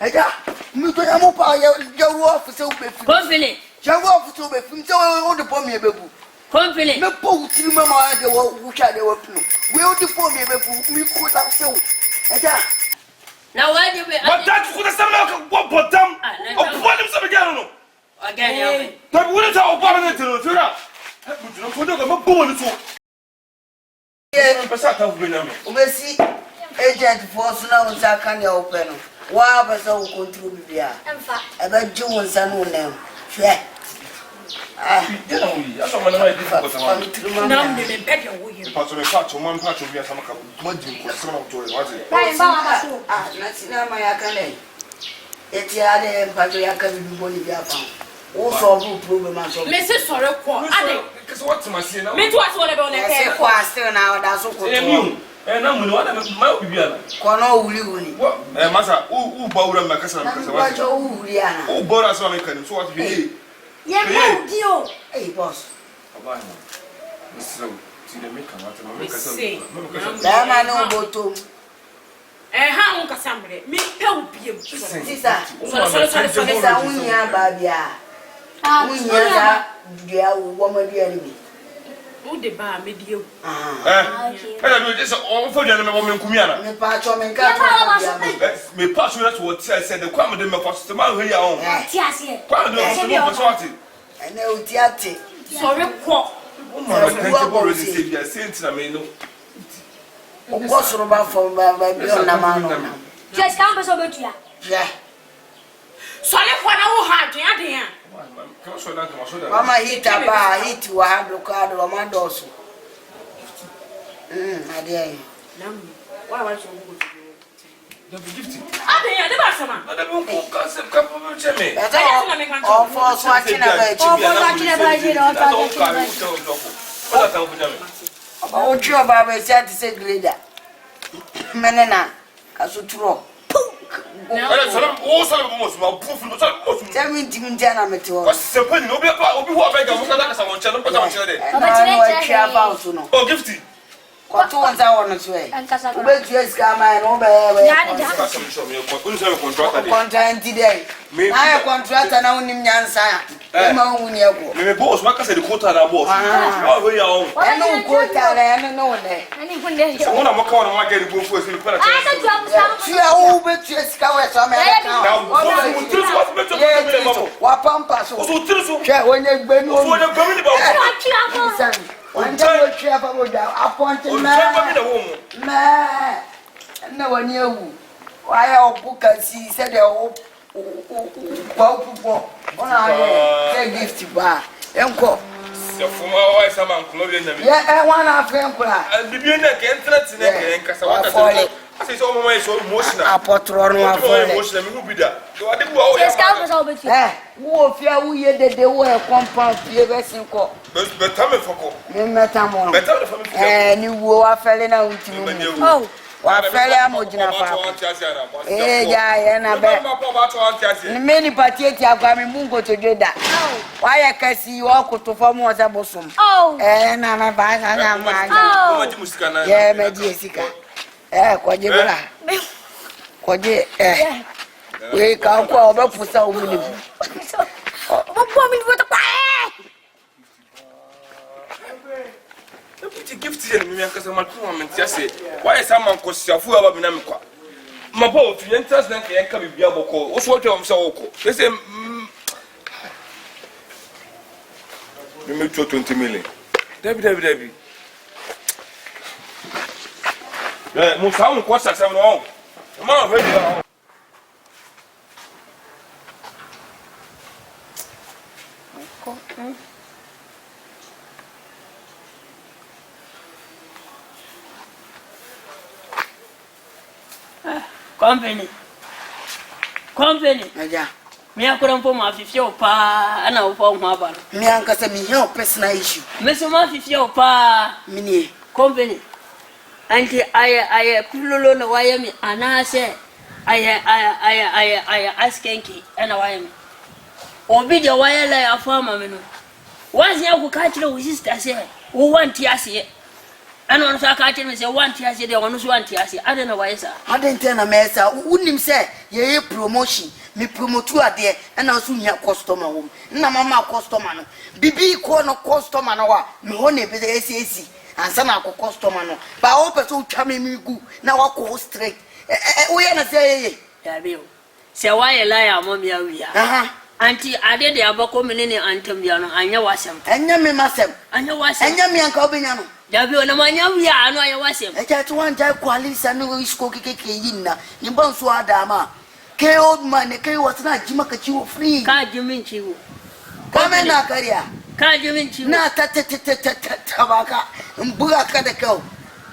Eja, mi to ya mo pa ya wo for se wo be fi. Company. Ya wo for se wo be fi. Se wo de po mi e bebu. Company. Me po utiri mama de wo wucha de wo fi. We o de po mi e bebu mi ko ta se wo. Eja. Na why do we? But that ku da samna ka bottom. O po dem se be gano no. Again, yeah. Tabi wuri ta o ba na tiro tira. Mutu no ko do ka mo bo ni so. Yeah, pesa ta fu na me. Obesi agent force na unsa kan ya open no. Wa ba sa wo control bibia. Emfa. Eba ji wonsa no nem. Hwe. Ah, Ya na wi. Aso ma na ma di ko ta ma. Nam de me peke wo ye. Pa to me pa to man pa to bi asama ka. Mo di ko sama to re wa ti. Bai ba wa so. Ah, na sinama ya kale. Eti ade mpato ya ka bibi boni bia fa. Wo solve problem aso. Me se sore ko. Ade. Kese what ma see na. Me to aso le be on e Se ko still na oda so ko to. Na mu ni wa da ma obi bia na. Ko na wuli wuli. Masa u ba wura ma kasa na kasa wa. Wa jo wuli ana. U bora so ma kan so what be. Ye mo di o. Hey boss. Aba ni. Mr. Ti de me kan wa ta ma kasa. Da ma no botom. Ha un kasambre. Me pe obiem. Sisa. Sorry. Sisa unya ba bia. Unya da dia wo ma bia ni bi. Who de ba me die o. Eh no just on for dem me mo nkumi ana. Me pa cho me nka to. Me pa so that what said the kwam dem me for system man here on. Ti ase. Kwam dem so no for what. Ene o ti ate. Sorry ko. O ma kan je bo really say bia sent na me no. O ko soro ba fo ba bi na ma no. Just kan be so betua. Yeah. Sorry ko na wo ha adwen adwen. Mama hita ba hiti wa hado kado wa mandoso. Ade. Nam. Wa so go to. The gift. Adwen de ba sama. Na dem ko concept ka po che me. O for so akina ba chi. O for so akina ba chi do ta. Ola ta obuja me. O chi o ba ba si ati se grader. Menena asuturo. Ala salam o salam mo so ma proof no salam mo so. Temi ntimja na mete wo. O se pani obi ho ba ga mo ka sa won che no pata won che de. O chi aba so no. O gift. Ko to won za won so e. Ankasa ko. Ube tu eska ma no ba we. Ka so mi so me ko. Unu se me contractor de. Contract dey. Na ya contractor na unim nyansa. E ma hu ni ego. Me boss ma ka se de quota na boss. O ho ya on. Eno quota la eno no ne. Ani kunde. So wona mo ka wona ma ga de go fu se me kwa na che. Ah, sa job sa. Tu ya o be tu eska we so me ka. Wa pampa so. O so tiri so. Che wonye gbenu o. O wona gbemi ni ba. Wanda wo tria pa boda aponte na. O gbemi na wo mo. Na. Na wani ewu. Wa ya obuka si se de o kwa pupo. Ona ye gift ba. Enko. Se fuma wa isa man kuma bi na mi. Ye wana afen kura. Bibi na ke entrance na ke enkasa wata se. Ase so mo mai so emotional. Apotro no afole. Emotional mi hu bi da. So ade bu wa o ya. Just kan be so betua. Wo fia wo ye dede wo e compound fie be sinko. Be ta me foko. Me meta mo. Be ta me foko. Ni wo afele na untinu. Oh. Wa fele amojina fa. Ja ye na be. Ni meni patie ti agwa mi mungo to deda. Wa ye kasi wo koto fo mo za bosom. Oh. Na na ba na ma. Ko ma ji musika na. Ye me ji sika. Kwaje bra. Kwaje we ka ko obe pusa o mini. Bo mi bo to kwa. Put gift here me an kasa malku moment ya say why some man ko siafu aba bi na me kwa mapo fi interest na ke yanka bibia boko wo so twa am se woko say me make 20 million David mo sa un ko sa sam no ma ready na Company. Aja. Me akora mpo ma fifie opa ana opa ho aba. Me ankasa me here personal issue. Me so ma fifie opa. Mini. Company. Anti aye kulolo na waye mi anase aye askenki ana waye mi. Obi de waye la ya fama me no. Wazi ya ku ka kire wo sister se wo wanti ase. And on Sakachi me say one tia say there was one tia say I don't know why sir. I didn't tell a mess. Wouldn't say ye promotion. Me promote you there and also near customer home. Na mama customer. Bibi corner customer no me honey be the SAC and some customer no. But I hope so chami me go. Now I go straight. We are not say yeah bill. Say why a liar mommy we are. Auntie, I did the aboko minute antembiano, and you was him. And you must have. And you was And you and Cobiano. Jabu no mania we are no I was him. I just want to quality and no cookie yina. You both saw Dama. K old man, K was not Jimakachu free. Can't you mean you? Come in our career. Can't you mean you? Not Tabaka and Buraka the cow.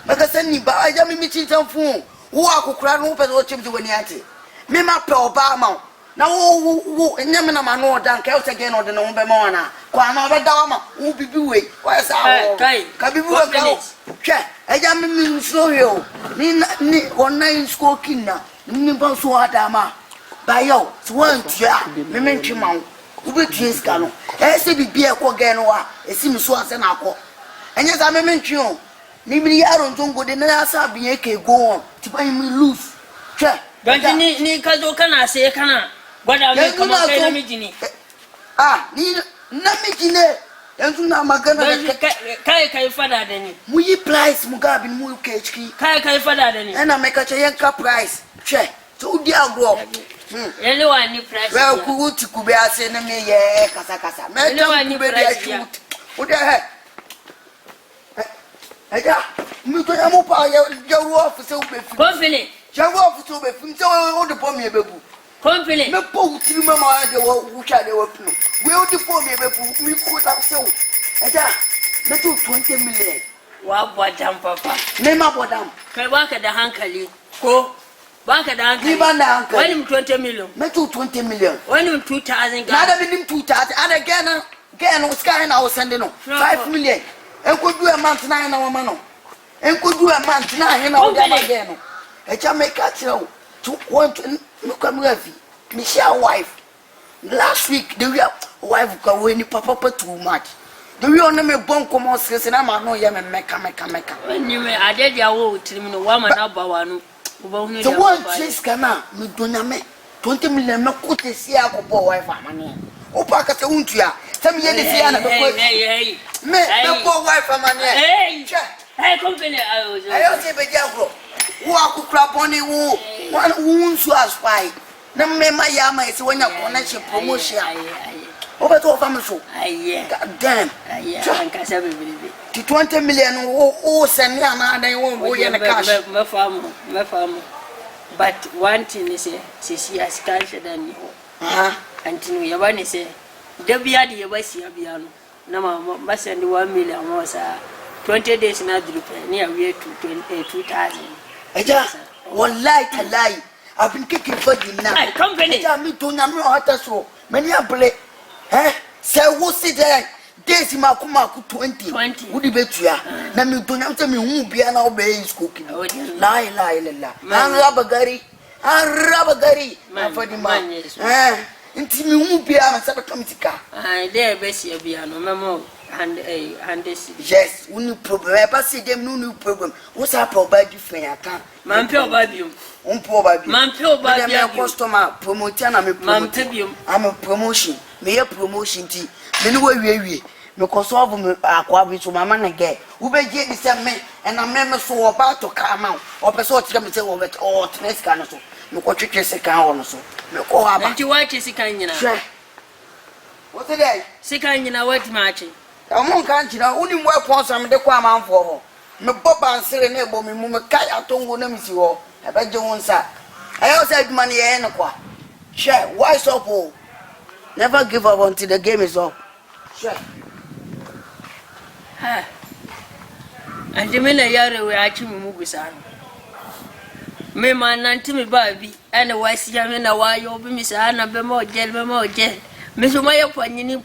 Because any by Jammy Mitchell some fool who are crying open or chim to Winiati. Mima Pro Obama. Now, who and Yamana Mano done Celtic again or the Nombe Mona. Quama Dama, who be away. Why is our Kabibu go? Check. I am slow hill. Ni 9 school kinda. Nimbon Suadama. By yo, Swan Tia, Mementi who be Triscano. I say be beer Coganoa, a sim Swans and Aqua. And yes, I meant you. Maybe I don't go the Nasa be a go on to buy me loose. Check. But you need Kazo say, Kana. What are you come on, Mijini? Ah, need Namijine. And to Namagana. Kai father than you. We price Mugabe Mulkechki. Kai father than you. And I make a Chayanka price. Check. To dear grow. Anyone you price. Well, good to Kubea send me, yeah, Casacasa. Man, you better shoot. What the heck? Mutoyamupa, your office will be company. Your office will be so old upon me, baby. Company. No post to Mamma, which I will do. Will the poor me, we could have so. And that 20 million. What jump, Papa? Name up what I'm. Can work at the Hankali. Go back at the Hankali. When him 20 million. Not 20 million. When him 2,000. Not even 2,000. And again, was carrying our sending 5 million. And could do a month 9 hour man. And could do a month 9 hour again. A Jamaica show to want to come with Michelle wife. Last week, the real wife got winning Papa too much. The real name of Bonko Mosques and I'm not young and Mecca. When you may add your wood to the woman about one. The one says Cana, Miduname, 20 million, no good to see our poor wife. Opaka Untia, some years, hey, no poor wife, hey, company, I don't say the Jagro. Walk crap on the one wound to us by. No, my yama is when you connection promotion. Over to family. God damn. The 20 million, oh, send Yana, they won't go in the cash. My farm. But one thing is, she has started than you. Until we have say, Debbie, you was here, Biano. No, must send 1 million more, sir. 20 days in Adrupe, near we to 2,000. One lie. I've been kicking for you now. Company. Tell me to Namu Hataso. Many a play. So what's it there? Days in Makumaku 20. Would you bet you? Namu to answer me who be an obeying cooking. Lie. And Rabagari. My body man. Until you won't be a Sabacomitica. I dare Bessie Biano, Mamma. And this yes, we need problem. I see them no problem. What's up about you for your car? Man, pure babium. Man, pure babium. Customer promotion. I'm a promotion. Me a promotion tea. Anyway, we because of me, I to my man again. Who be get this man and I remember so about to come out. Or person to come say over it all to this kind of so. No, what you can say, can also. No, go about you. What is it? Can you know? What's the day? Sick, you know what matching. I'm on country now, only work on some of the Quaman for her. No Bob and Sir Neighbor, me, Mumakai, I don't want to see all. I bet you won't say. I also had money and a qua. Share, why so poor? Never give up until the game is up. Share. And the minute you're actually Mugusan. Me man, Nanti Baby, and the West Yamina, why you be Miss Anna Bemo, Gel. Miss Maya Panini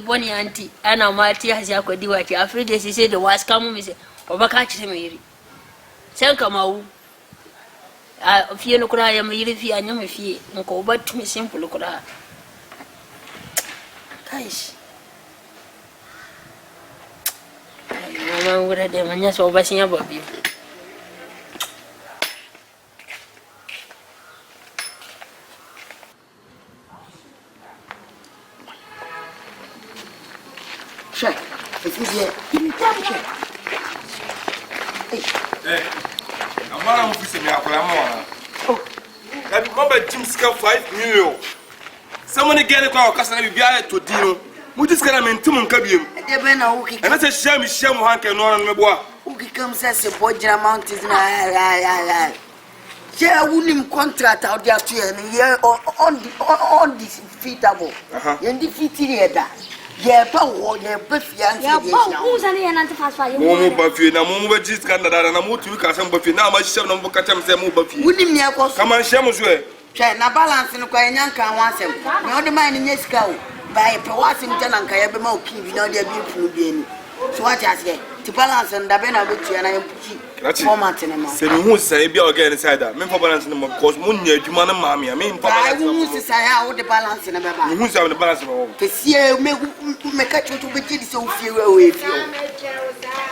Bonnie auntie, Anna Marty has a good duty. After this, he said the was coming, Miss Obakachi Mary. Selkamau. I fear no cry, I'm really fear, and you fear, and go back to me simple look at her. Guys, I'm going to them and just overseeing about you. Check. If you get, Hey, I'm not going to see me. Oh, I remember Jim Scale 5 million. Someone again, a car customer be to deal. We just got a minimum cabin. And that's a shame, shame, Hank and Noran Mebois. Who comes as a boy amount is na. Yeah, wouldn't contract out there on this featable. You defeated that. Yeah, power, yeah, Buffy, and who's an antifaster? Momo Buffy, now Momo just Canada and I'm moved to Casam Buffy. Now my shell number Catam Samu Buffy. Wouldn't me, come on, Shamus way. Na balance no kwa nyanka wansem na ode man ni sika o ba e pe wasem tena nka ye be ma okin na ode bi punu bi ani so what you say ti balance nda be na betua na yempuki format ne ma se me hu sai bia oga inside that me for balance no because mun nya adwuma na ma me me balance no hu sai ha wo de balance ne be ba me hu sai de balance no ke sie me ka chuchu be kidi so fie we fie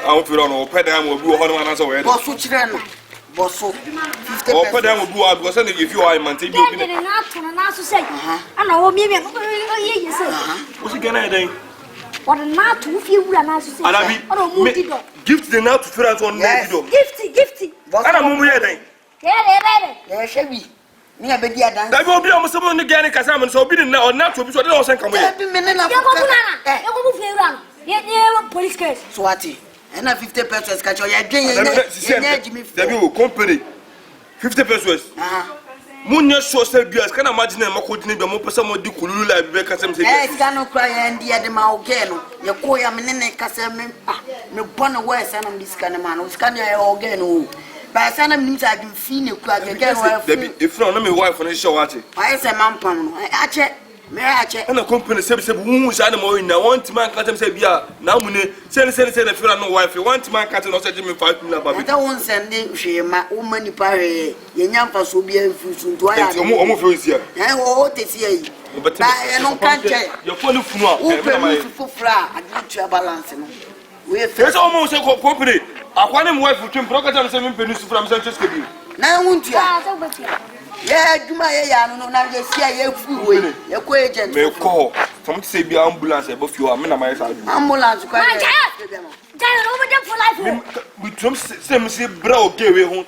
a wo firo no pe da mo bi wo ho no na so we bo so kire no boso 50%. Oh, put them do out because if you are maintain you be not to na so say ana wo me ye say what's it gonna do what na to fi wura na so say ana mo di do gift the now to friends on na di do gift ana mo ye den yeah shebi me abedi adan da bi obi am so mo ne gane kasa me so obi na or na to obi so dey o sen kam ye bi me na ya ko bunana ya ko bu fi wura no ye police case so what and 50 pesos catch your you company 50 pesos munya so say bias can imagine e makodine be mo pesa mo di kululu la be kasem say eh sika no cry and dia de ma oge no ye ko ya me ne kasem me bono we say na sika ne ma no sika ne oge no ba say na me sa dum fi ne ku age no if no me wife no show ati why say man pam no ache me ache na company say hu sa na mo na want man kasem say bia na mu ne say na fira no wife want man kasem no say me 5 million ba that won send hwe ma o mani pa hwe ye nyamfa so bia mfusu nto aya o fi sia o tesi ayi ba e no kanche your phone funu a o me fufura adu balance no we fe yes o mo say company akwa ne mo wife twem program say me penu sufura me say cheske bi na wuntu ah so betia yeah juma ye ya no na ye sia ye fu we ye ko agent me call some say be ambulance e bo fi o me na my side ambulance kwa ye Jai no be for life we trum say me say bra o gewe ho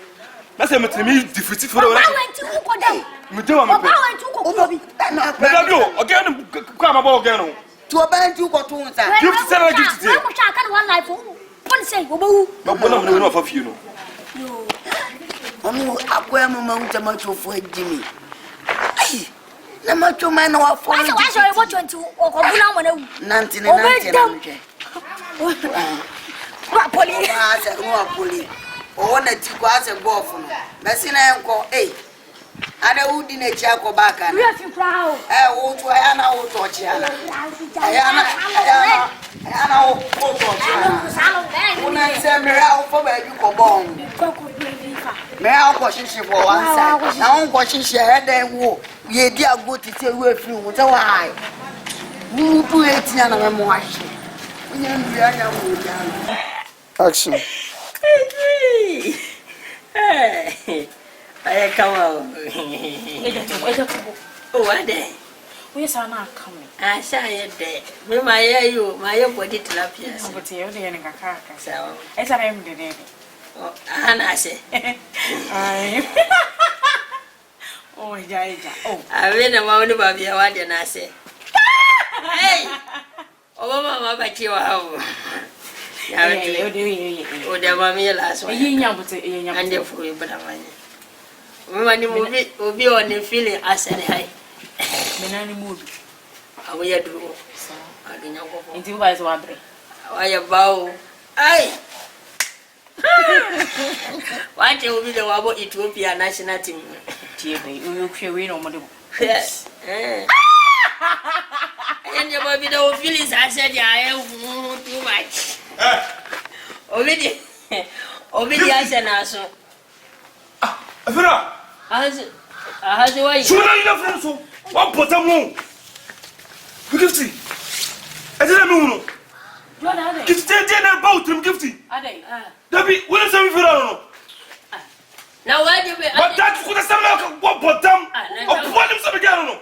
na say me temi defeat for o ba went to ko dem me dey wa me ba went to ko bi na da bio again kwa ma ba again no to ba nti ko to nsa gift say na gift say mo cha kan one life pon say go bawu no bona me no fa fi no yo onu akwa mo ma unta ma chofo ejimi ai na ma choma na wa fo wa so e bo 20 o ko buna mo na wu nanti na mje wa poli asa no poli o na ti kwa asa golf no mesi na enko ana udi na chi akobaka we fi crowd wo to ana wo to chi ana ana wo to chi ana una se mera o fo ba ju ko bon mera ko shishi for one side na won ko shishi e den wo ye di ago ti se we fi wo se wa ai mu pu etia na me mo ashi onya ndu anya wo ya action I come out. Oh, what day? We are not coming. I say it. Me, my body tilapia. But you're the young car. So, as I am the day. Oh, and I say, oh, Jai. Oh, I read a mountain of your one and I say, hey, oh, Mamma, but you are. Oh, the mammy last one. And the food, but I'm when you will be on the feeling as any high. Menani movie. I will do. I don't know. Into vice one. Why a bow? Aye. What will be the Wabo Ethiopia national team? You feel we know more. Yes. And your baby don't feel it. I said, I have too much. Already, I said, also. Afira Has a way. so na ina friend so one potamu 50 e dey me unu Gifty about him, Gifty. Debbie, what is everything? Now, why do you but that's what I said like what bottom of what is again?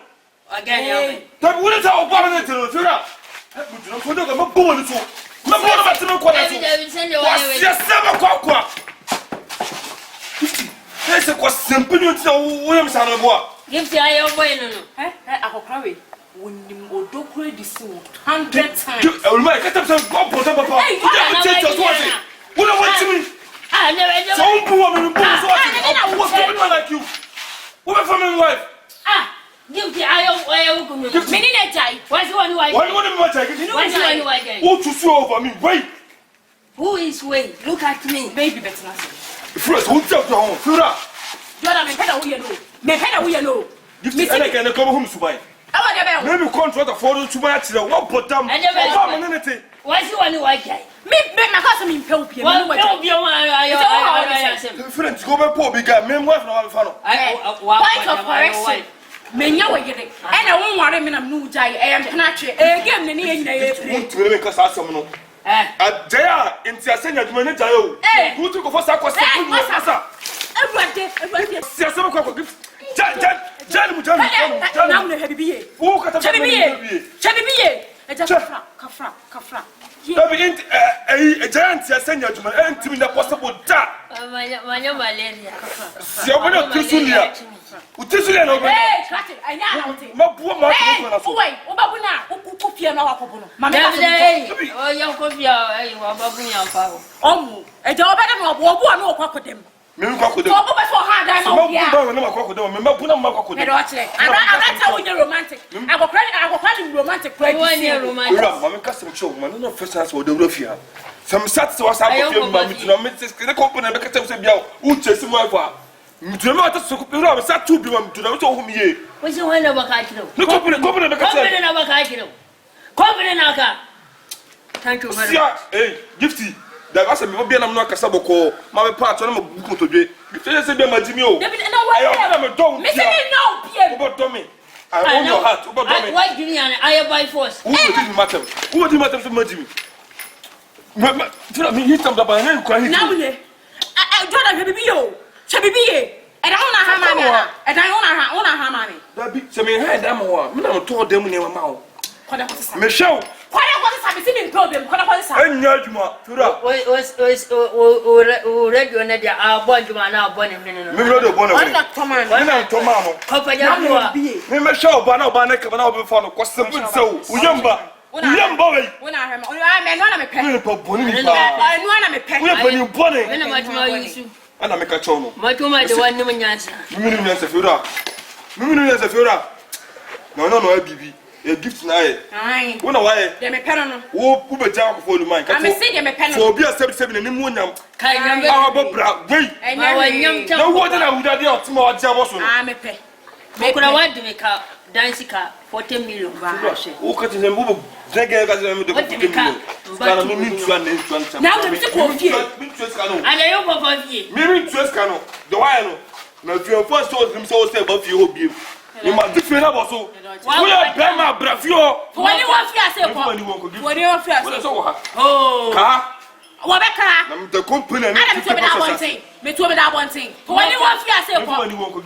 again? That wouldn't have a bottom to the Fura. I'm not going to go on it. My brother, I'm not going to just seven cocoa. There's a question, Williams on the board. Gifty, I am waiting. Ako krawe. Wonim odokure disi 100 times. You might get up some pop papa. Hey, what want to me? I never Some woman what's going on like you? What from my wife? Gifty, I am many night. What's one who I want? What to show over me? Wait. Who is wait? Look at me. Baby better not say. First, who took the home? Fura. Jordan, me peda we know. Me peda we know. Give me and I can come home to buy. Maybe contract a photo to my children. What put them? What's one who I get? Me my cousin in Pelpia. Friends, go back, poor big guy. Men, wife, no follow. Point of correction. Men, you will get it. And I won't worry me. I'm new. I am Panache. Again, the name to make us ask someone. At Jaya in Tiasena, you manage. Who took a first question? Kafra. A giant Tiasena, you may enter in the possible that. Malaria. Some sats was out of your mammy to the company and the company who chase him over. Do not to sat to be one to the home ye. What's the one of a kilo? The company of a kilo. Company Naka. Thank you very much. Hey, Gifty. There was a Mobian Amnaka Saboko, my part on a book to be. If there's a Majimio, I am a dog. No, but Tommy. I own your heart. Why did I buy force? Who didn't matter? Who didn't matter to Majimi? Tell me, he's some of my name crying. Now, I don't have you. Chabibi, and I don't know how and I own a hammer. That be some head, I'm one. Told them in your mouth. Michelle, why I was having problem? What was and Yajuma, read you another our boy, you are now born in Middle Bonnet. Tomorrow, Michelle Banaka, and I'll be found a custom so. Uyamba, boy. When I am a penny, I know I'm a penny. And I make a chono. My two might one woman answer. Millions of Fura. Millions of Fura. No, baby. A gift night. I wonder why. They may pen. Oh, who be down for the mind. I'm a city, a pen. So be a 77 in the moon. Kind of wait. No, what I would have tomorrow. I'm a pay. Make what I want to make a dancing car 14 million. Who cut in the move? Now, and I hope of you. Maybe just canoe. The wine. Now, if you first told him so, say about you, you must defend about so. We are Bama Bravio. When you want to say, when you want to say, oh, Wabeka, the company, and I'm talking about one thing. Me told me that one thing. When you want to say,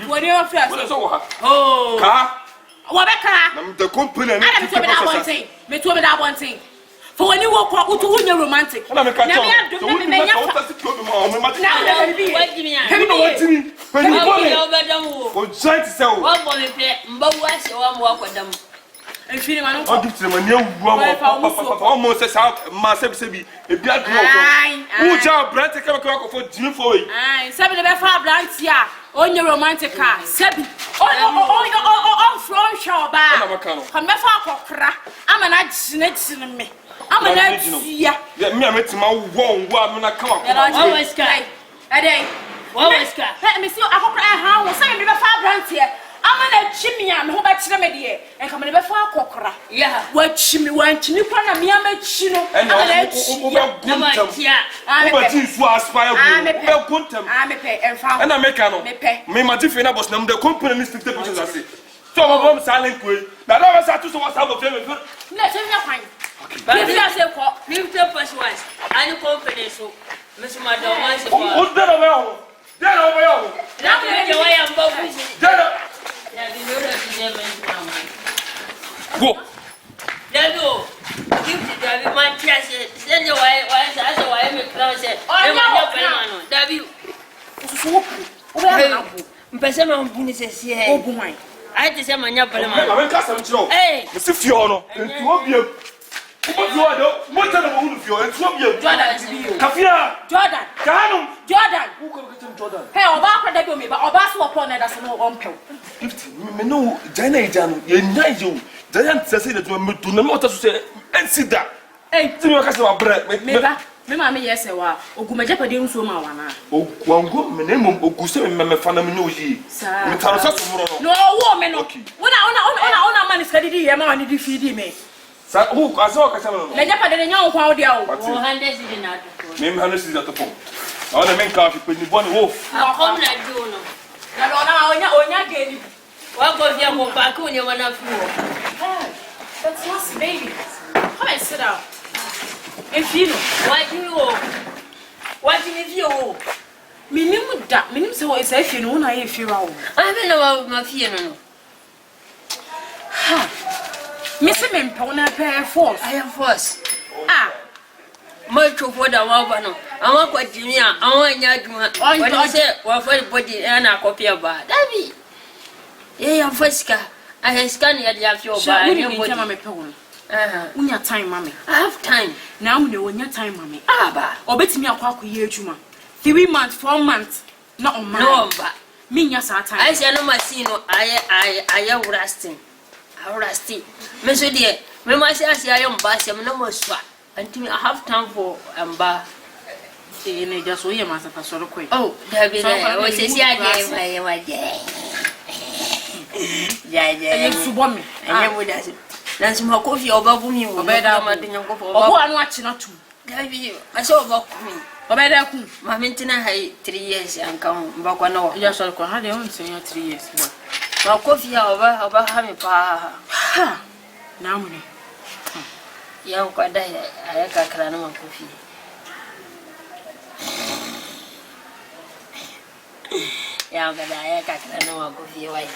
when you want to say, oh, Wabeka, the company, and I'm talking about one thing. Me told me that one thing. For when you walk out to win your romantic. And I'm a cat. Now, and feeling I don't give them a new almost as out myself to be a black girl. Who job brand take a clock for Jim for it? I said the far blanks here on your romantic car. Sebi, oh, from shore bar. I'm a far I'm an accident in me. I'm an idea. Let me met my wrong woman. I come up. Always guy. A day. Always guy. Let me see. I was saying, far brands here. I'm a chimney. I'm home at Chimney and come in the far cockra. Yeah, what chimney went to Nipana, Miama Chino, and I'm a pay and found an American. Me, my different was number the company is 50%. So I'm silent way. Now, I was at to what's out of them. Let him find. But if you say 50% was, I company so, Miss Madam, what's that about? Then over here. Now the way I'm both. Go. There go. Give the David my treasure. Send your way, why I'm a closet. Oh, no, David. Mpesema mbunise sie. Obuman. Aite sema nya palema. I'm custom to. Eh. Mr. Fiono. And you won't be a. What you are, what are the wood of you? And swap you. Kafia. Jordan. Canum. Jordan. Who can get him Jordan? Hey, Oba Kwade me, but Oba so upon that's no umpel. Me no, Jana Jan, you know, Giant says that you are to know what to say and sit down. Hey, to your customer bread. Me mama yes e wa ogumaje pade nso ma wana o kwango me nemo oguse me fana me no yi me taro sa tomoro no wo me no ona man iska didi ye ma wani di fidi me sa o aso ka sama no le ja pade nya nkwa wo dia o hande si na to me hande si da to pon ona men ka fi pe ni boni wo akom na do no na onya geli wa go via ko pa ko ni wana fu that's not baby come and sit down. If you know, what do you Minim so is if you know, I if you are. I don't know my fear. Ha, Miss Mimpona pair force. I am force. Ah, much of what I want. I want what Jimmy, I want you. What I said, what for the body and a copy of that. Davy. Yeah, first car. I have scanned your body. Unya time, mommy. I have time. Now we know your time, mommy. Ah, obeti me akwa ko ye adwuma. 3 months, 4 months. Not on my. No, but me nya sa time. I say no machine no I am rusting. I rusty. Me so dear, me ma say I am bass, am no more swat. Until I have time for amba. Say ne just so ye ma sa pasoro koi. Oh, there be there. O say see I my yeah. You subo me. I am with us. Nancy Makofi over me, Obeda, Obo anu achi na tu. David, I saw about me. Obeda ku. My maintenance 3 years and come back one hour. You shall go had on say 3 years. Makofi over having pa. Ha. Now me. Young quite die. I can't cry no coffee. Yeah, but I can't cry no coffee. Why?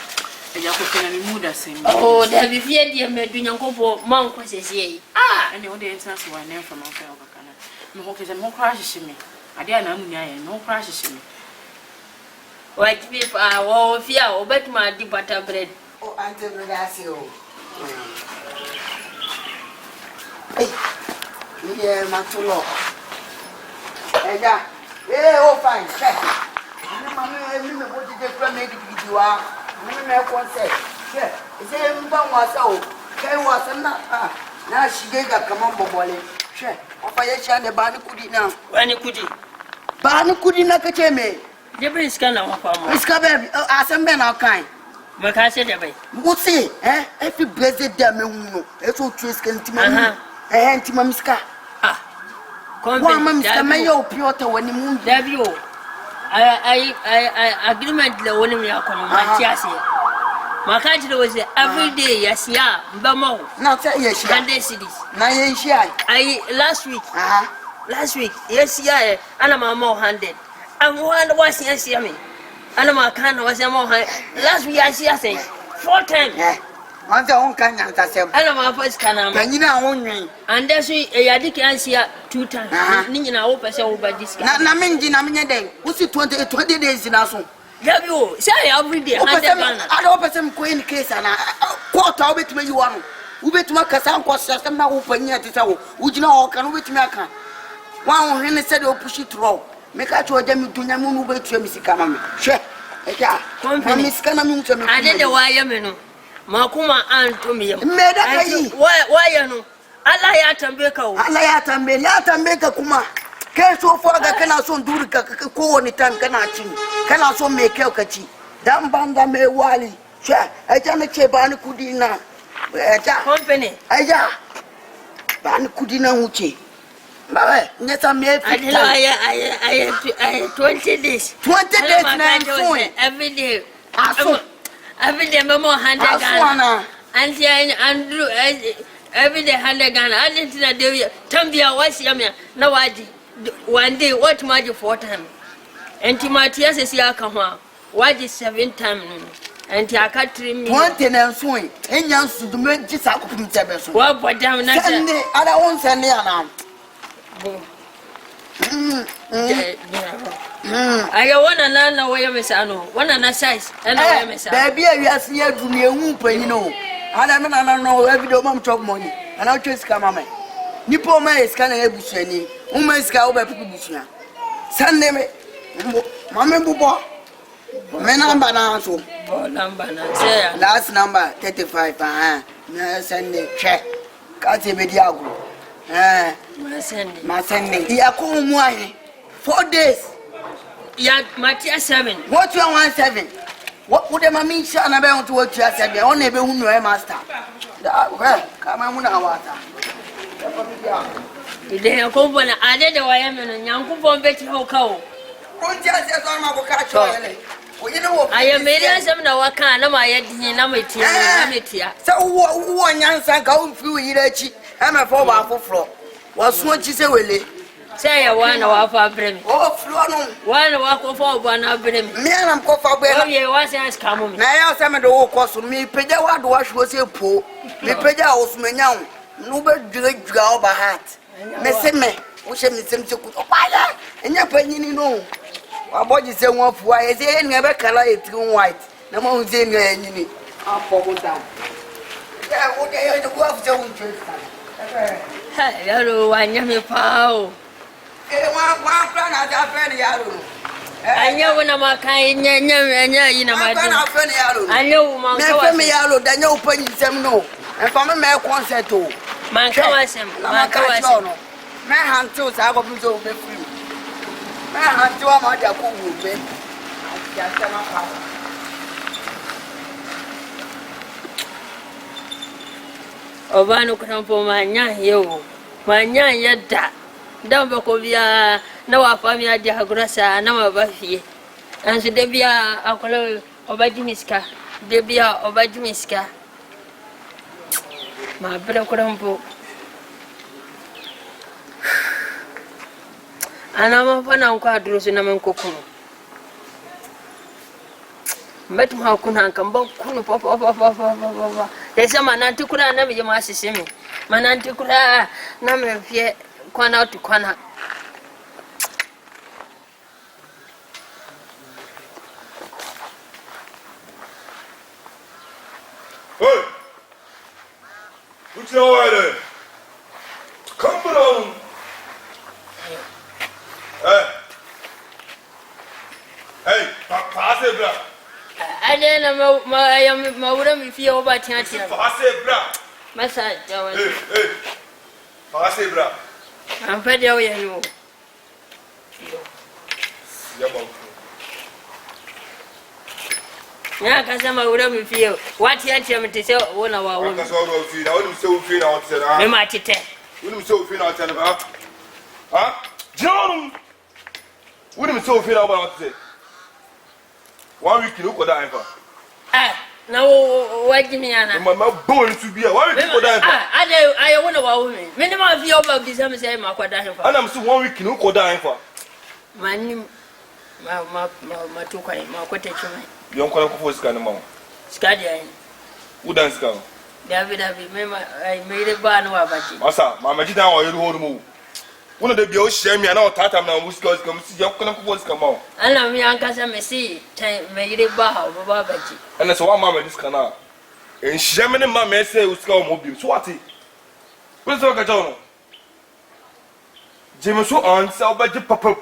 Oh, there be fear, dear, me doing your couple monk was a ah, and the audience answer my name from Okana. No, because I'm more crashes in me. I dare not no crashes in me. What if I will fear or bet my deep butter bread? Oh, Auntie Redacio. Hey, yeah, Matulo. Hey, oh, fine. I'm going to make it you are. Me concept. Yeah, say mba wasa o. Kai wasa na shige ga kaman bobole. She, ofa ye sha ne ba ni kudi na. Wani kudi. Ba ni kudi na kace me. Je bin iska na wa famo. Iska be asembe na kan. Ma ka se de bai. Wusi, every blessed day me hu no. E so iska ntima. Ntima miska. Ah. Wa ma miska me yo piota wani mu. Dabi o. I agreement the one we are calling my chassis. My country was every day, yes, yeah, Bamo. Not yes, cities. I last week, yes, yeah, and I'm more handed. And one was yes, me. And my can was a more last week, I say 4 times. On the own kind of myself. And my first can, and you know, only. And that's we a can see 2 times. Nina open so by this. Namin day. What's it 20 days in our son? Yeah, you say every day. I don't open some queen case and I quote out with me you want. Who bet my Cassan cost system now open yet? Would you know, can wait me? One when said, oh, push it through. Make out to them to Namu wait to Miss Canam. Sure. Miss Canam. I did the wire. Makuma anto me. Why you know? Allah ya tambeka kuma. Kai so fa ga kana son duri ka ko wani tan kana ci. Kana son me kai ka ci. Dan banga me wali. Sha, aja na ce ba ni kudi na. Aja. Company. Aja. Ba ni kudi na wuce. Ba ne ta me fi. I 20 days. 20 days na phone. Every day. Aso. Every day, Mama, 100 Ghana. And Andrew, every day 100 Ghana. I didn't know they Tambia was yamia. Now one day what magic 4 times. And Timatias is Yakama. What is 7 times? And Yaka 3 million. 20 and swing. And youngs to make this up from Tabas. What but damn Sunday, I don't want Sunday now. I want another way of Messano, one another size, and I am a baby. You are near to me a whoop, you know. I don't know every day, mom talk money, and I'll just come on. Nipo ma is kind of Bushani, woman's cow by Bushia. Sunday, Mamma Bubo, Menamba Nanso, last number 35, Sunday, check, Catty Mediago, my Sunday, Yaku 4 days. Yeah, Matia 7. What you want 7? What would I mean? Shall I be on to what you said? The only be who know master. Well, come on, water. They are company. I did the way I'm in a young couple betting whole cow. I am made some no account of my Yamatia. So, one young son go through Irachi. I'm a 4 floor. Was what you say, Willie? Say a 1 hour for Brim. Oh, Flono. 1 walk for 1 hour Brim. Me and I'm called for Bella. You was as come. Now, some of the whole cost me, Peja, what wash was a poor. Me Peja was me now. Nobody drink go by hat. Messeme, which is the same to cook. And your penny no. My body say one for why is it never color it white. No more than any. I'll fall down. Yeah, okay, the work so interesting. Hello, I am a pow. One plan as a friend, Yaru. I know when I'm a kind, you know, my friend, I know my family, then you open them no. And from a male concert too. My cousin, my cousin. My hand too, I will be so free. My hand to a mother who will be. Ovano Crampo, my young yo, my young yada. Dambocovia, no family, Diagrassa, no Buffy. And so Debia, Alcohol, Obadimiska, Debia, Obadimiska. My brother Crampo. And I'm a fan of quadros in a man cocoon. But how could I come back? There's a man anticula, never you must see me. Man anticula, number of ye, corner to corner. Hey! What's your way? Come on! Hey, pass it, bro. I didn't know my woman if you over Tianti. Pass it, bro. Massage, Hey, pass it, bro. I'm pretty away. Yeah, because I'm a woman with you. What you have to say, one of our women. That's all I feel. I wouldn't so feel outside. I might tell. Wouldn't so feel outside. Huh? John! Wouldn't so feel about it. 1 week, you look at that. Ah, no, what do you mean? My born to be a 1 week. I wonder about women. Minimum of your about this, I'm saying, my quadrant. And I'm still 1 week, you look at that. My name, my two kind, my quotation. You don't call for Scanamon. Scadia. Who dance go? David, I made a bar no about Massa, my magic down or you hold move. One of the girls share me and I'll tata now, who's going to see your calls come on. And I'm young as I may see, made a bar of Babaji. And that's why Mamma this canal. And Sherman, my man say, who's going to move you. Swati. Where's the John? Jimmy so on, so by the papa.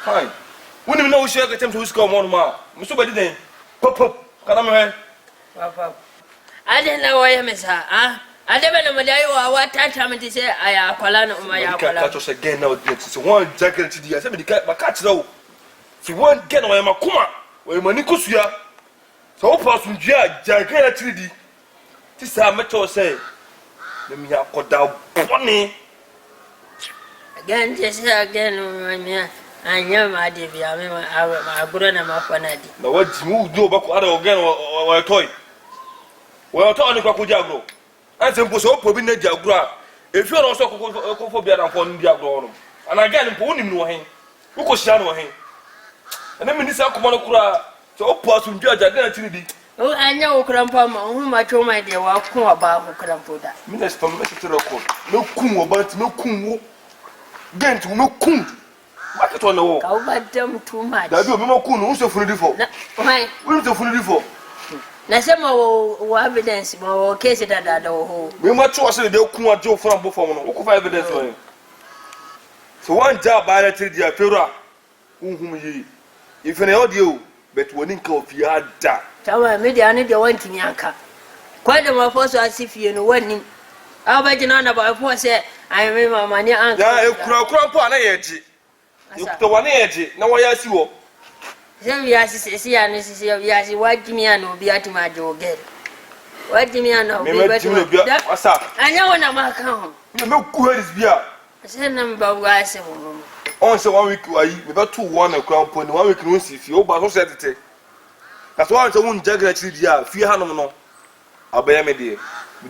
Fine. We don't know share the time to come on, ma. Mr. Betty then. Papa, come on, Papa. I didn't know why I miss her, huh? I never know what time to say I am Colano, my catch again now. It's one jacket to the assembly. My catch though. If you want get away, my kuma, where Manikusia. So, person, jacket to the. This is how much I say. Let me have got down bunny. Again, just again, I know my dear, I good on my fanadi. Now, what you do about other again or a toy? Well, to only kwaku diagro. And sem so opo na diagro. If you also kokofo bia na fon diagro no. And again mpo wonim no hen. Uko hia no hen. And then minister akoma no kura so opo asumdwa ajaga na tiri bi. Oh, anya okrampa ma hu ma cho ma de wa ku oba okrampo da. Minister me se record. Me kun oba nti me kun wo. Gent me kun. Market on the wall. Ka oba dem too much. Da bi o me ma kun no so funu for. Why? We so funu for. Na se ma wo evidence ma wo case da ho. Me ma cho se de kun aje o fun bo form no. Wo ko fa evidence man. So one job by the 3 dia fero. Unhum yi. If na audio but woni nka ofia da. Tawa me dia ne de wantimi aka. Kwa de ma fo so asifie no wani. Abaji na na ba fo se ai me mama ni anka. Ya ekura po ana ye ji. To wane ye ji na wo ya si wo. Se wi asisi ya ne sisi wi asi wajimi ana obi atima joge. Wajimi ana obi bia. Wasa. Anya wona ma kan ho. Me ku heris bia. Se na mba wa ase ho. On say 1 week ayi me ba 2-1 ekura po ni 1 week no si fi o ba so se tete. That's why I won jagger chiri dia fi hanom no. Abaya me de.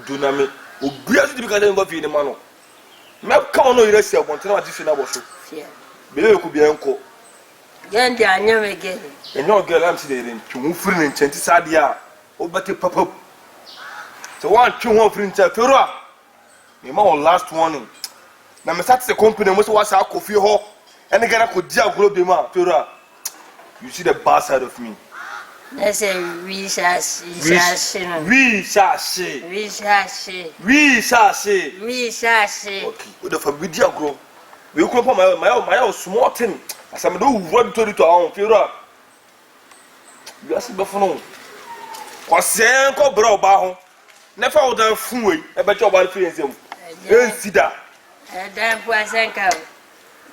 Do na me. Obi aso di bi ka dem go fi ni ma no. Me ka ono ire si abon tena ma ti fi na bo so. Yeah. Bele ku bia enko. Gen dia anya me ge. Enyo girl am si de ren twu firi ne nchenti sade a o bete papa. So one twu ho firi ncha fero a. Me ma on last warning. Na me sat the company mo so wasa akofi ho. Ene gara ko dia agro be ma fero a. You see the bad side of me. Let's say we shall see. Okay. We the forbidden agro. We come for my small thing. As I'm do what to do our fero. You ask be for no. Kwase ko bra oba ho. Never would have fun we. E be job fi ensem. Sida. Dan puasenka.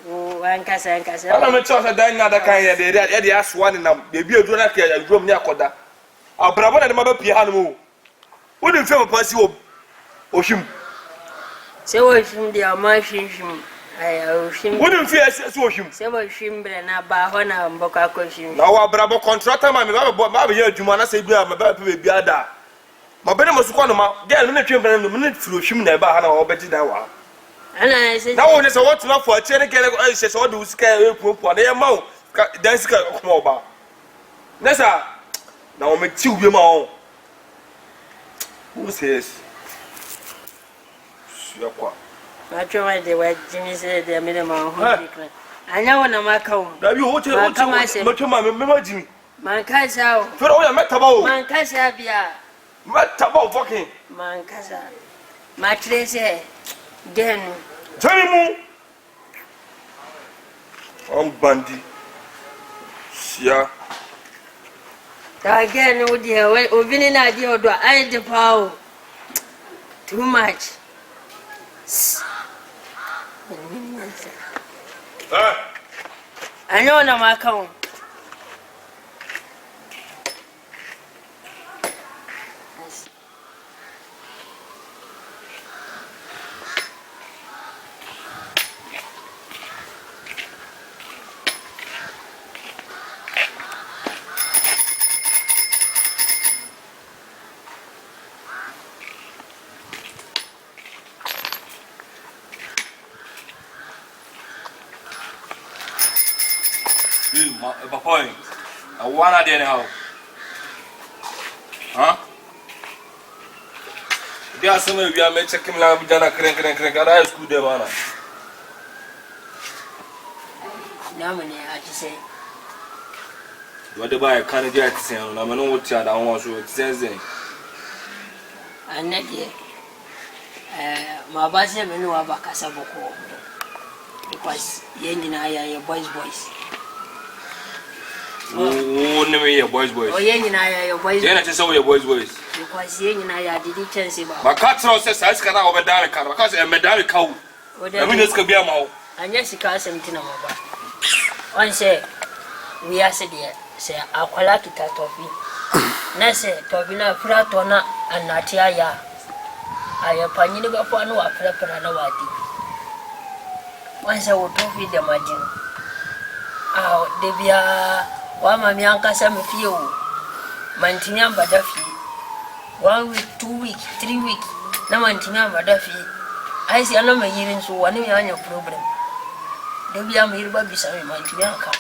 Oh, ankasa. Ana me choose dan na da kan ye de aswa ni nam. Be bi edu na ka ya drum ni akoda. Abrabo na de ma ba pie ha no mo. Wo de fem pa si wo. Ohwim. Se wo hwim de ama hwim. Ai ohwim. Wo de fie se ohwim. Se wo hwim bre na ba ho na mboka ko hwim. Na wa abrabo contractor ma me ba be ye adwuma na se bi a ma ba pe bi ada. Ma be na mo su kwa no ma. Girl me na twem bre no me na firi ohwim na e ba ha na wo be ji dan wa. Ana se. Na wo ne se what na for chere gele ai se so do sika e popo na ye ma wo dan sika ko oba. Nessa na wo me ti ubi ma wo. Who says? Yakwa. Na choma de wa jimi se de me ma ho dikra. Anya wona maka wo. Da bi o che ma choma me ma jimi. Man kasa wo. Fero o ya meta ba wo. Man kasa bia. Meta ba fucking. Man kasa. Ma trese gen. Tell me I'm bandi. Sia. Ta gen o di obi ni na di odo ai de pawo. Too much. I know na maka. Boy, I wanna there now. Huh? There are some of you are checking me like Jana crank. I school them, man. No, man, I just say. What the buy can't get to say, I'm not what I don't want to say. And next year, my boss said, "We know about Casaboko because you know your boys." Oh, never your boys. Oh, you know your boys. Then I just saw your boys. Because you know your did chance about. My cat says I can over down a car because I'm a dark cow. I mean, this could be a mouth. And yes, you can't say anything about. One say, we are said here, say, I'll call it a toffee. Nesse, Tobina, Pratona, and Natiaya. I have panini upon what Prapanawati. Once I will toffee the margin. Ah, Debia. Wama mianka sa mfio mantinya badafi 1 week, 2 weeks, 3 weeks. Na mantina madafi. I see another year so one year problem. They be a mirror beside my Tianka.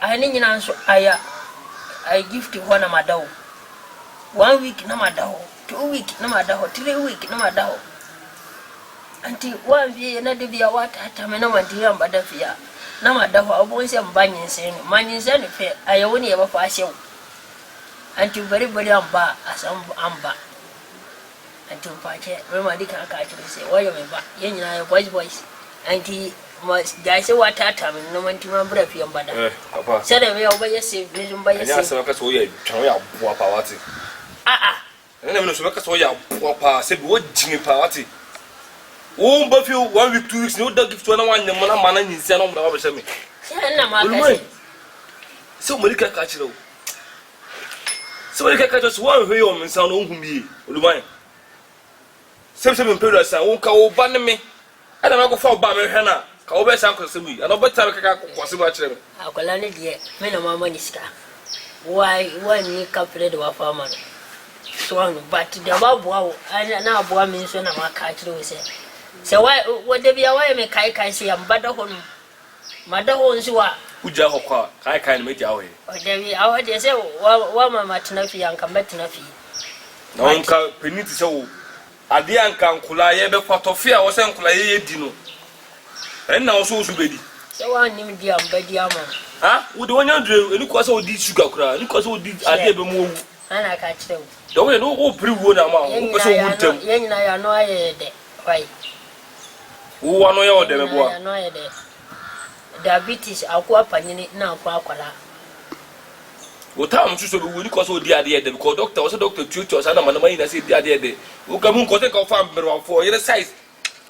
I didn't answer. I give to one of my dog. 1 week, no matter 2 weeks, no matter 3 weeks, no matter. Until 1 year, another be a water, I know what you am, but the fear. No matter how boys and banyans and manins and fair, I only ever pass you. Until very bar as amber. Until Pache, remember the car actually say, why am I back? Yen and I voice. And he must die so what time and no one to my breath, young brother. Papa said, I will obey a safe vision by yourself. And then so so ya papa said what Jimmy party. Oh, but you 1 week, 2 weeks, no dog give to anyone, the man in San Omar. So Malika catch you. So I catch us 1 way on San Ombi, Oluman. Seven periods, I won't call Baname. I don't go for Bammer Hannah, Cowbess Uncle Simi, and over time was much. I'll call it yet, men of my money scar. Why, one you calculate our farmer? So, but the above wow, and now boy means when I'm a catch you say. So, why would there be a way make I say I'm better home? Mother owns you are. Uja Hoka, I can't make your way. Or there be our day say, well, my matinafi and come back to Nafi. No one can penny so. Adian can Kula, the Potofia was Uncle Dino. And now so be. So I knew the Ambediama. Ah, would one you look was all this sugar cry, look was all this idea move. And I catch them. Don't we know pretty wood amount? Yen I know I why. Who one of them? I know diabetes, I'll go up and now. What time to so we cause all the idea because doctor was a doctor tutor, and I'm money that said the idea day. Who come go take off for your size.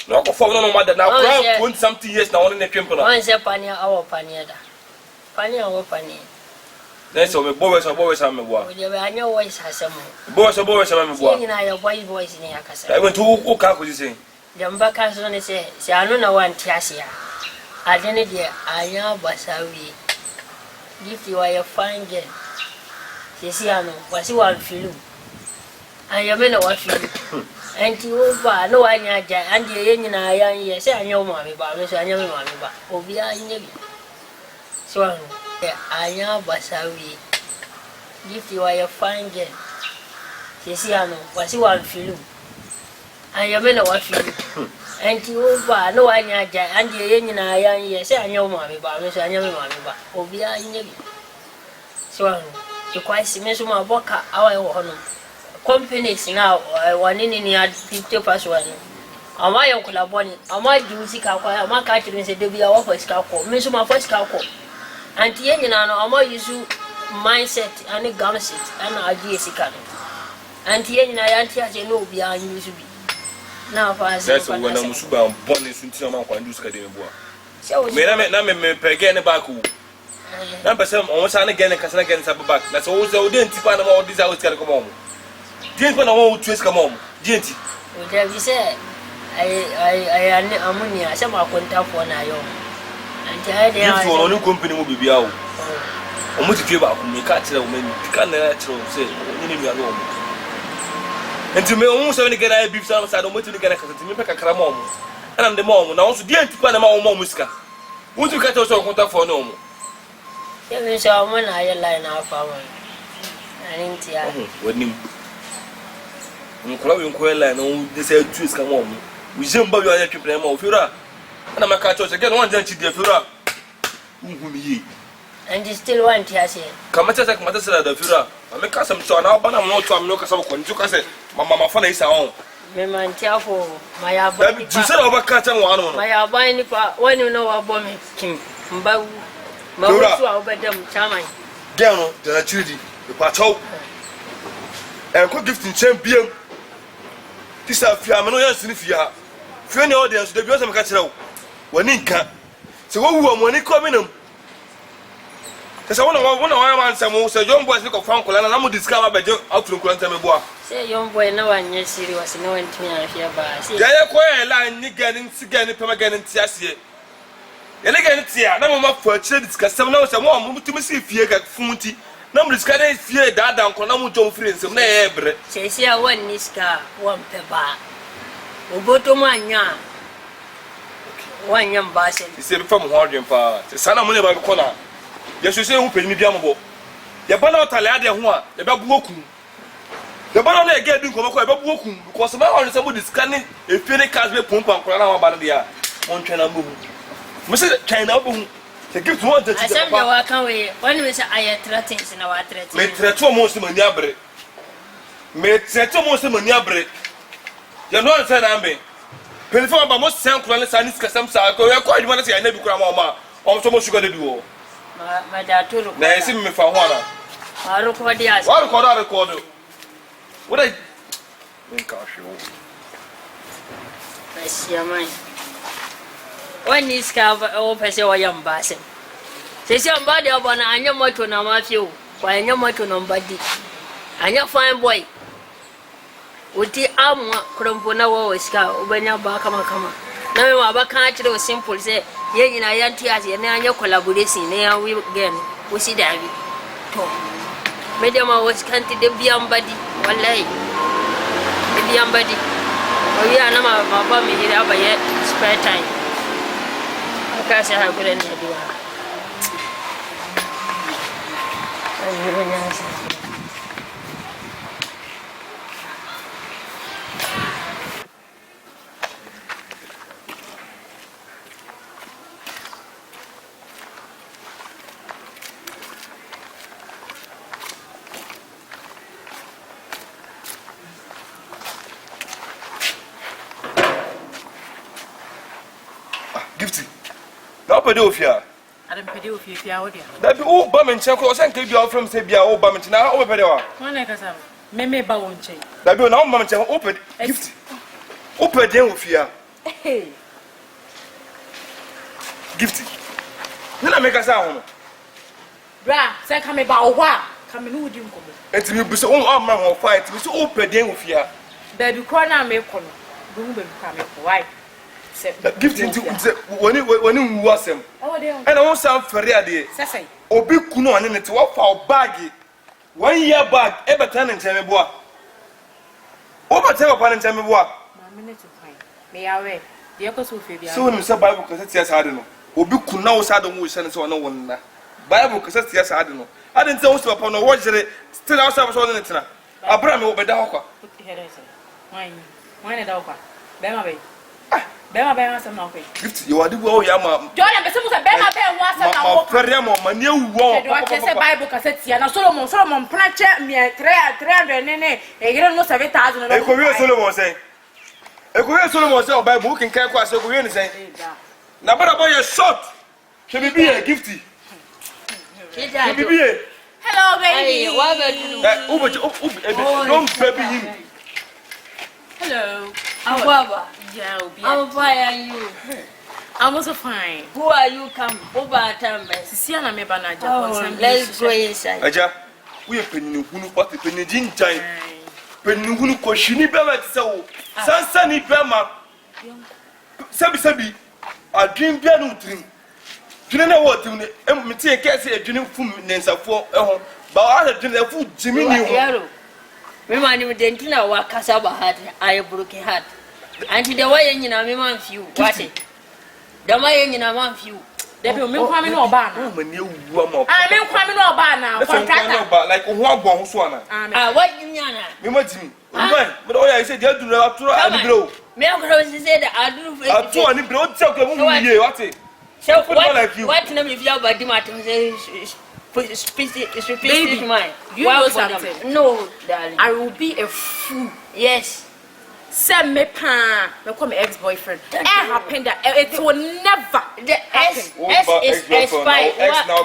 No, for no matter now, 20 something years now in the temple. Once a pania, our paniada. Pania or pania. That's all the boys are boys. I'm a boy. I know voice has some boys are boys. I'm a boy. I have white voice in Yakasa. I went to walk out with you saying. The Mbaka only say, I don't know one Tiasia. I didn't hear, I know Basawi. Give you a fine girl. Sisiano, was you one feel? I am in a what feel. And you over no one and the Indian I am yes, I know mommy, but Miss I know mommy, but Obia in the so I know Basawi. Give you a fine girl. Sisiano, was you one feel? I am in a what feel. And you over no one and the Indian I am yes, I know mommy, but Miss I know mommy, but Obia in the so you quite see me so my work our companies now, 1 in 50%. Am I Uncle Bonnie? Am I Juicy Cow? Am I catching and say, there be our first cow? Miss my first cow. And Tiana, am I use mindset and a gun set and ideas. And Tiana, I know beyond you to be. Now, that's when I'm super born in Suntima and do Scadimbois. So, may I make again back? Number some almost again against a back. That's all the didn't tip on all these hours can come home. Didn't want to hold twist come home. Didn't he? Well, we say, I am ammonia, some are contact for Nayo. And I for a new company will be out. Almost if you about me, catch them when you can't natural say, you need alone. And to me, almost having to get a beef sounds, I don't want to get a cramom. And I'm the mom, now also didn't put a mom muska. Won't you catch us on contact for no more? You saw when I line our family. I didn't hear what him. Clubbing Quella and they said, trees come on. We jump by your people of Fura. And I'm a catch again, one day to the Fura. And you still want to say, come at attack Mother the Fura. I'm a custom to an album, I'm not to a local when you can say, Mamma Fana is our own. Memon Tiafo, my abba, you said over cat and one. My abba, when you know about me, King. Mabura, them, Chaman. Gano, the Chudi, the Pato, and could gift in champion. This is a Fiamanoyan in Fia. Friendly audience, the Biosam Catro. When in camp. So, when he come in them. There's one of our man, some most young boys look of Uncle, and I'm discovered by Joe out to Quantamabua. Say, young boy, no one yet serious, no one to me here by. Jaya Quay line, Nigan, Sigan, Pemagan, and Tiasia. And again, it's here. No more for a child discuss some notes and one to me see if you got Funti na mu ska na fie dada nko na mu jom free nsem na ebre sesi a won niska won peba oboto mu anya wanyam basen se be fam ho adwen pa se sana mu ne ba ko na ye so se hu panimi bia mo ye ba na otale ade ho a ye be bu oku ye ba na ge du ko ye be bu oku because ma on se mu diska ne efie ne cars be pompa nkora na wa ba de ya mon twena mo mu se China obu se gift mo de ti asem de wa kan we when we say aye threatens na wa threat me threat mo se mani abre me threat mo se mani abre ye no say na me pelifo ba mo sen kura ne sa ni skasam sa ko ye ko adwuma na se ya na bi kura ma o so mo sugar de bi wo ma da turu na esi me fa ho ana ma record ya wa record what I think I should Asia man when niska o pese wa yam basen sesi amba de obona anya moto na mafio kwa anya moto no mbadi anya fine boy uti amwa krompo na wo ska obanya ba kama na me ma ba kan kire o simple say ye nyina yanti ase na anya collaboration na ya we again we see davi to media ma was kanti de biambadi wallahi de biambadi o wi ana ma ba me ire abaye spare time aka se ha gure ne diwa ayi nyasa gifty na opede ofia Adam pede ofia wo dia. da bi o ba me nchen ko o sen ke bia from say bia o ba me nchen na o pede wa Wana kasa meme ba won nchen. da bi o na o ba me nchen o pede gifty o pede ofia gifty na me kasa ho no Bra, say come ba o hwa, come no wudi nkomo. enti mi bi so o ma ho fight mi so o pede ofia Da bi ko na me ko no. Bu mu be ka me ko why? gifty woni wu asem Oh dey. and I want some fere ade Sesai. obi kunu one ne te wo fa o bag 1 year bag e beta ne nteme boa o beta papa ne nteme boa Ma me ne to fine. Me ya we. De ko so fe bia. so ni se bible kasa tia sa ade no obi kuna wo sa ade wo hye ne se wona wonna bible kasa tia sa ade no ade nte wo se papa no wo jere still house of so ne tena abra me wo beda ho kwa Why ne da kwa. Be ma be. Be ma sam na kwa. gift you ade wo ya ma Jordan be se mo se be ma be wo asam na wo. fere mo ma ne wo Do I say Bible kasa tia na Solomon planche me 300 ne e gire no 7,000 no. e ko wi Solomon say o bible kin kai kwa say ko wi ni say na bada boy is short she be a gifty she be Hello baby. Hey, what about you? don't baby him. Hello. Baba. Yeah, I'm fine and you. I'm also fine. Who are you come over time? Sisi na me bana Oh, let's go inside. Aja, we are penny hunu pati penny jinjai. Penny hunu koshini bema tsewo. Sansa ni bema. Sabi. A dream bia no dream. Dream na what dream me tie ke say dream fum nensafo ehon. Ba wa dream na fu jimi ni ho. Me mani me dentina wa kasaba heart, I broken heart. Anti the way nyina me man few. What it? The way nyina man few. Debi o me kwame no oba na. O mani ewu ama. Ah me kwame no oba na. Contractor. Like o ho agbon ho so ana. Ah what nyana? Me ma jimi. Oluman, but o ya say dey do na aturo adibro. Me akoro say that aduru face. Aturo adibro o tell ko mu ye what it? So what na me feel about dimatum say Baby, mine. You know something? No, darling. I will be a fool. Yes. Send me pan. Me call my ex-boyfriend. It happened that it will never. The S is expired.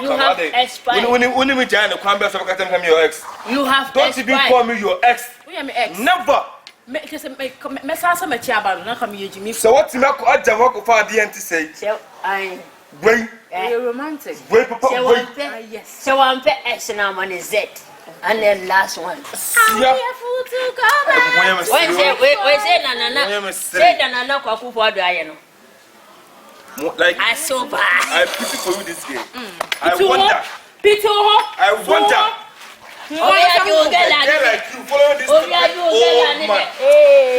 You have expired. When me join the crime, so come your ex. You have don't even call me your ex. Who am my ex? Never. Me sasa me chiaba na come you Jimmy. So what you make aja work for the end to say? So I Boy, you're romantic. Boy, papa, boy. Yes. So I'm pay X and I'm on a Z. And then last one. Yeah. Wait, say nana. Say nana kwa kufu do I know. Like I so bad. I pity for you this game. I I wonder. Oya do gala. Girl like you follow this. Oya do gala ni de.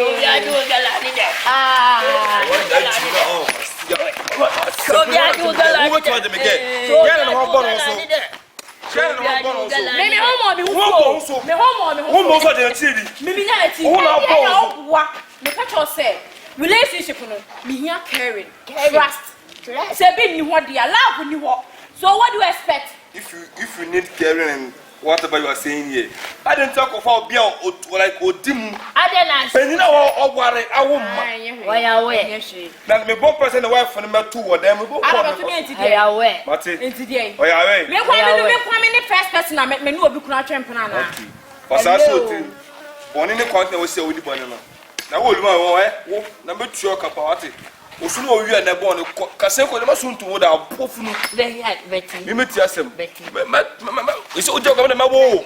Oya do gala ni de. Oya do gala. Who told them again? Girl no born also. Girl no born also. Me homo me hu. Me homo. Who knows what they chili? Me na eti. Who na born? Wa. Me catch us say relationship no me here caring. Trust. Say be ni ho dia love ni ho. So what do you expect? If you need caring and whatever you are saying here, I didn't talk of how beer like Odim. I And you know what worry I won't. Why away? Now me both person the wife for the two or them we both. I away. Mate. Today. Oh yeah, away. Me kwame the first person na me no obi kuna twempa na na. Pasaso tin. Boni ne content we say we di boni no. Na wo Oluman wo na me tuo kapa wate. Osunu owi na boni kase ko ma suntu wo da pofunu. Very betting. Me meti asem. Isi ojo ka na wo.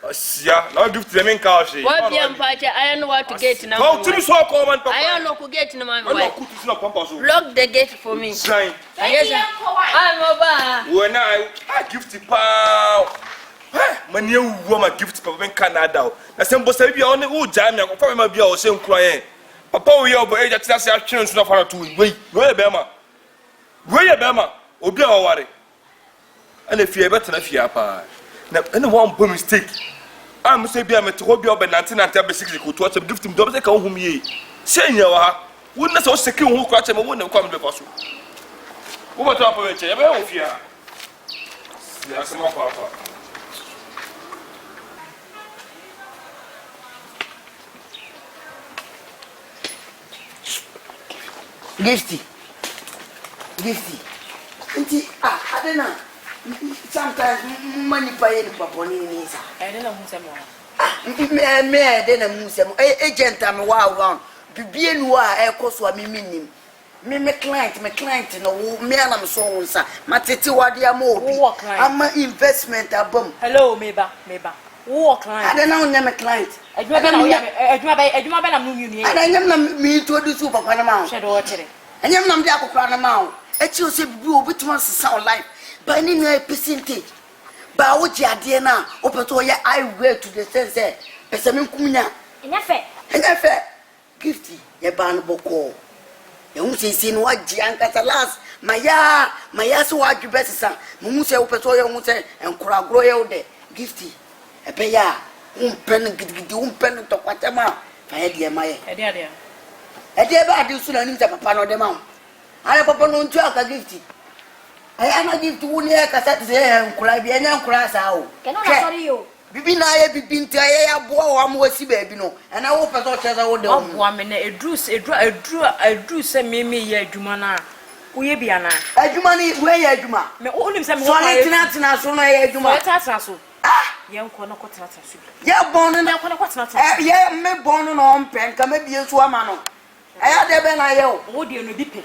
Asia, now give them in car. What be empache? I don't know what to get now. How to so common papa. I don't know to get no man. Lock the gate for me. Sign. I'm over. When I gift pow. Man you my gift papa in Canada. Na sem bo say bia on wo jam ya ko ma bia o se nkran. Papa we obo e jati ase atwen so na fara to we e be ma. We e be ma. Obi a wo ware. Ana fie better na fie apa. Na one bomb mistake. I'm say be am to go be obe 1996 ko to to gift him do be ka ohum ye. Say nya wa ha. Wonna so seke hu kra che me wonna kwa me be so. Wo ba to apa we che e be wo fie a. Ya se ma papa. Gifty. Auntie, Adena. Sometimes money pay the papa ni sa. I don't know who say more. Me then am agent am wow round. Bibie nu a e koso a minim. Me client no me am so wonsa. Matete wade am obi. Am investment abom. Hello meba. Who client? I don't know me client. Adwuma be na mu nyuni. I don't know me introduce papa na ma. Shedo o kire. Anyam nam de akokra na ma. E chi o se bibi obetuma sesa life. But any percentage. But what you are there now, open to your eye way to the sense, Pessamin Kumina. Enough, gifty, your ban boko. You won't say, what Gianca last, my ass, what you best son, Mumusa, open to your mother, and cry grow there, gifty, a paya, pen to Quatama, I had dear my idea. A dear bad, you soon need a papa de mount. I have papa no joke a gifty. I am not give to one year cassette and cry be an uncrass out. Cannot sorry you. Bibi na ye bibi ntia ye abo am wasi baby no. And I hope so chesa wo de. Abo me na edru se me ye adwuma na. Wo ye bia na. Adwuma ni we ye adwuma. Me onim se me so tina so no ye adwuma. So tata so. Ah, ye nko na kotata so. Ye bon na nko na kotata. Ye me bon no on pen ka me bie so ama no. Aya de be na ye o. Wo de no bi pe.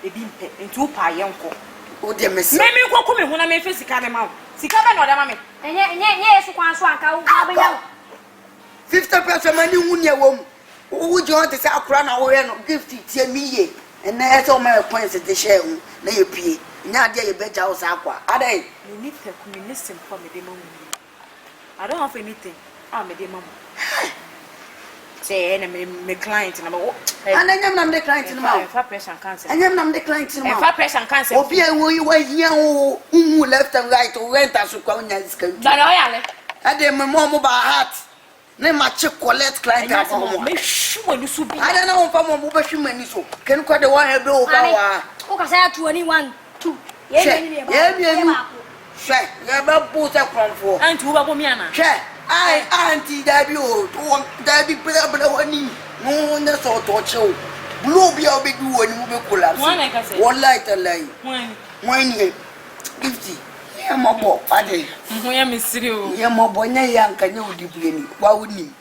Ebi mpe. Nti pa ye nko. O de me se. Me ko ko me hu na me fe sika ne ma. Sika be na o de ma me. Nye yesu kwan so anka wo abenya. 50% mani hu ne wom. Wo jo te se akura na wo ye no gift tie mi ye. And na eso my points de share hu na ye pie. Nya ade ye beja wo sa akwa. Adai. You need to listen for me de ma. I don't have anything. Me de ma. Say me client na me. And anyam nam de client na ma. Fa pressure cancer. Anyam nam de client na ma. Fa pressure cancer. Obi e wo hia wo left and right o rent aso kwa nya sika. Da na oyale. Ade me mo ba heart. Ne ma che collect client ka mo. Me hwu ni so bi. Ade na wo fa mo ba hwu mani so. Ken kwa de wa he be o ba wa. O ka say 21 2. Ye ni. She, ye ba bu se kronfo. Anti wo ba bo mi ana. She, ai anti dabi o. Dabi bla wani. No na so to che. Blue be obi du woni mo be collapse. Wallahi tallahi. Wani gifty. Ye mo bo ade. Mo ya misiri o. Ye mo bo nya yanka nya odibu ni. Wa woni.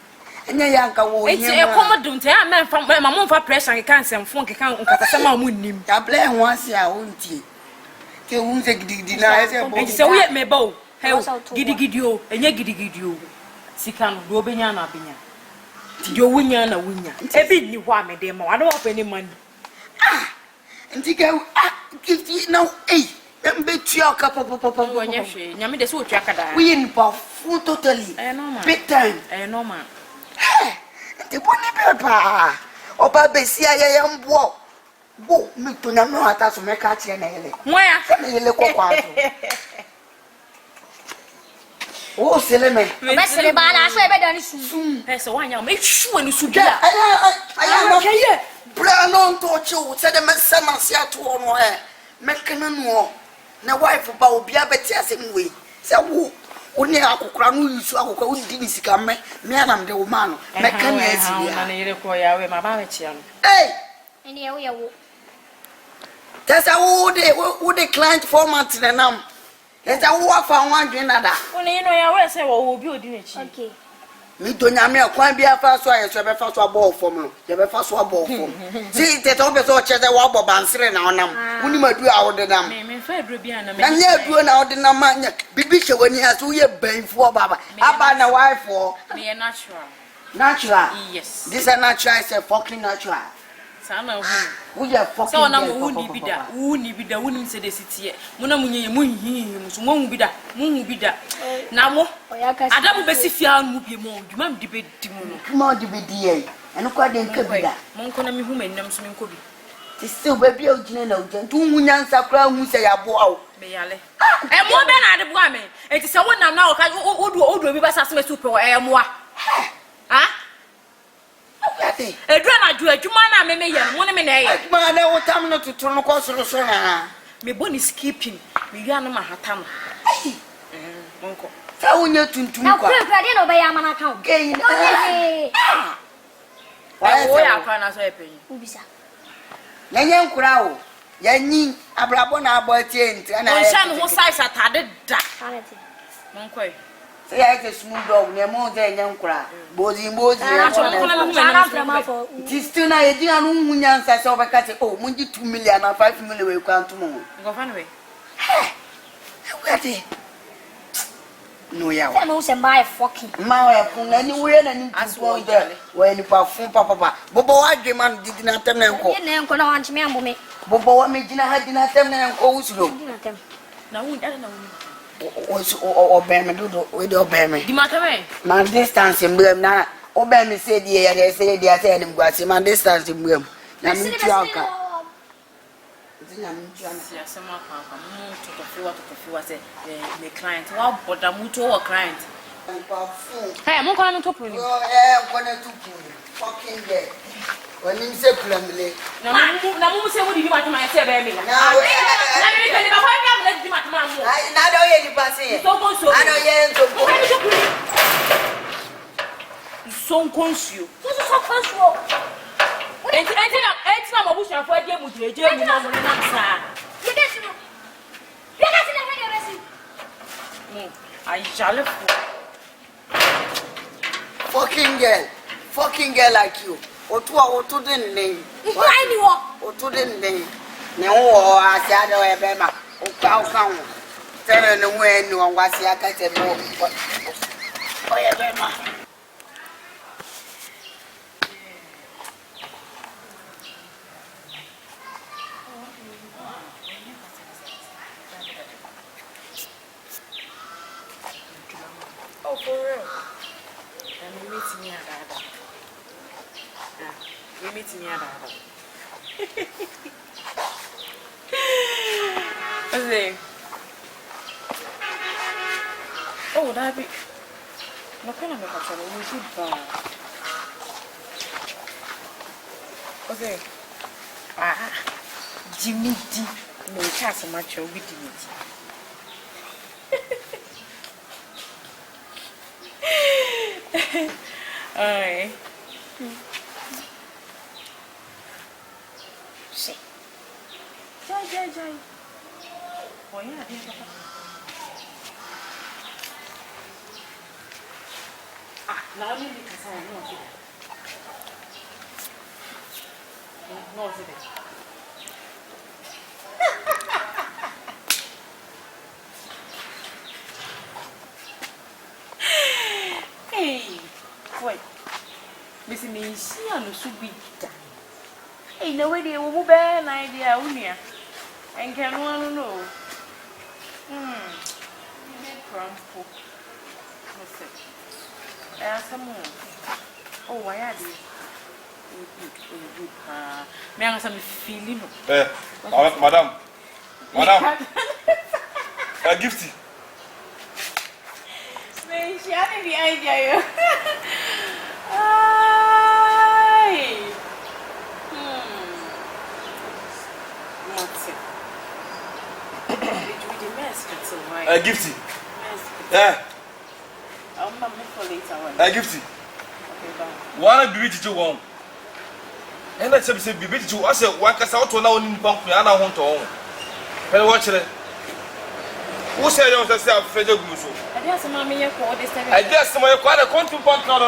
Enya yanka wo nya. Eti e komodo nte a men fa ma mo fa pressure ke kan semfo ke kan nkata sama mo nnim. Ya ble ho ase a wonti. Ke wunze gidigidi na ese bo. Eti se wo ye meba o. He gidigidi o. Enye gidigidi o. Sika no do obenya na abenya. Yo wunya na wunya. Ebi ni ho amede ma. I don't have any money. Nti ke gifty now Betua papa. Nyame de so twakada. We in full totally. Big time. Normal. The bonny papa. Oba besia ya mbo. Bo me to nyame ata so me ka kire na ele. Moya. Ele kokwa. Oh, Seleme. Mesele ba na so e be dani su. So wanya me hwu ani su bia. Aya okay. Bra no to chu se de me semase ato no e. Mekana no. Na wife ba obi abeti asem we. Se wo oni akokora no yusu akokora wo di ni sika me anam de wo ma no. Mekana asi ya. Na yire ko ya we ma ba me chia no. Hey. Eni e wo ye wo. Tesa wo de client format na nam. Tesa wo afa wan dwen nada. Oni no ya we se wo obi odi na chi. Okay. Mi to nyame akwan bia fa so aye so be fa so abọ fom no. Je be fa so abọ fom. Si tete obe so cheze wo abọ bansere na onam. Uni madu a wo de nam. Me fa aduro bia na me. Na nya aduro na wo de nam anya. Bibi hye wani ha so ye banfo baba. Aba na wife for. Me natural. Natural. Yes. This is natural, is a fucking natural. Sana hu. We are fucking. So na mo uni bida. Uni bida woni se de sitie. Mo na munye mu hihi mu so mo hu bida. Mo hu bida. Na mo. Adamu besi fia nu bi mo. Djuma mdi be di mu no. Kuma di be di e. Eno kwa de nka bida. Mo nko na mi hu manam so mi nko bi. Ti still baby o gine na o gine. Tu hu nyansa kra hu se ya bo awo. Be yale. Mo be na ade bo ame. Enti se wonam na o ka odu bi ba sa se pe o mo a. Ha? Ate. Edura na ju adwuma na me ye mo ne me na ye. Ma na wo tam no tutu no ko soro so na. Me boni skipping. Me wi anu ma hata no. Monko. Sa wonya tuntum Na kwa. kura de no be ya mana kan. Geyin. Wo ya kwa na so e penyi. Ubisa. Nyenye nkura o. Yanyi abrabo na abo tie nti na. O sha no ho size atade da. Sanity. Monko. Say I say smooth dog ne mo je nyen nkura. Bozi. Ti still na ye dia no hu nyansa se obeka se oh munji 2 million na 5 million we kwanto mo. Go fa no we. Ate. No ya. Say mo se my fucking. Ma we fun na ni we na ni tupo de. We ni pa fun papa. Bobo wa dwe man didi na tem na enko. Ye na enko na wan chime ambo me. Bobo wa me gina ha di na tem na enko wusulo. Gina tem. Na wu ada na wu. O be me do we do be me. Di mata me. Man distance mbrem na o be me say die ya dey say dia say ni gwase man distance mbrem. Na mi tuaka. Zina mi tuana. Si asema papa mu totofiwa say me client wa boda mu to wa client. Hey, mo kono to puni. Yo kono to puni. Fucking get. When him say plamle. Na mu say wo di mata ma say be me. Na me be ba kwa ya di mata ma mo. Na do ye di passe. I know ye so go. So conscious. So conscious. Enti na mabusha fo ade mu jeje mu na mo na sa. Ye desi no. Ye desi na he desi. Ai jale fu. Fucking girl like you. Otu den ne. Why ni wo? Otu den ne. Ne wo asia do e be ma. O ka ho. Tell no we ni won wasi aka te no. O ye be ma. Oh, for real. And we meet me at that. We meet me at that. Okay. Oh, that be. No kind of make up for you. Good. Okay. Jimmy D. No chance much with Jimmy. Alright. Say. Jai. Oh yeah, now me because I know it. No, is it? Hey, wait. Missy me see on the soup. Hey, no way, they will move an idea, Unia. And can one know? Oh, why are you? Me anga some feeling. Madam. A gifty. Me share the idea. Ay. What's it? A gifty. Yeah. I'll make for later one. A gifty. One be to one. And that's a be to us. One cast out on our new pump. I don't want to own. Hey, watch it. Who said you want to say a federal muso? I guess, Mammy, you're called this time. I guess my quite a country pump. No.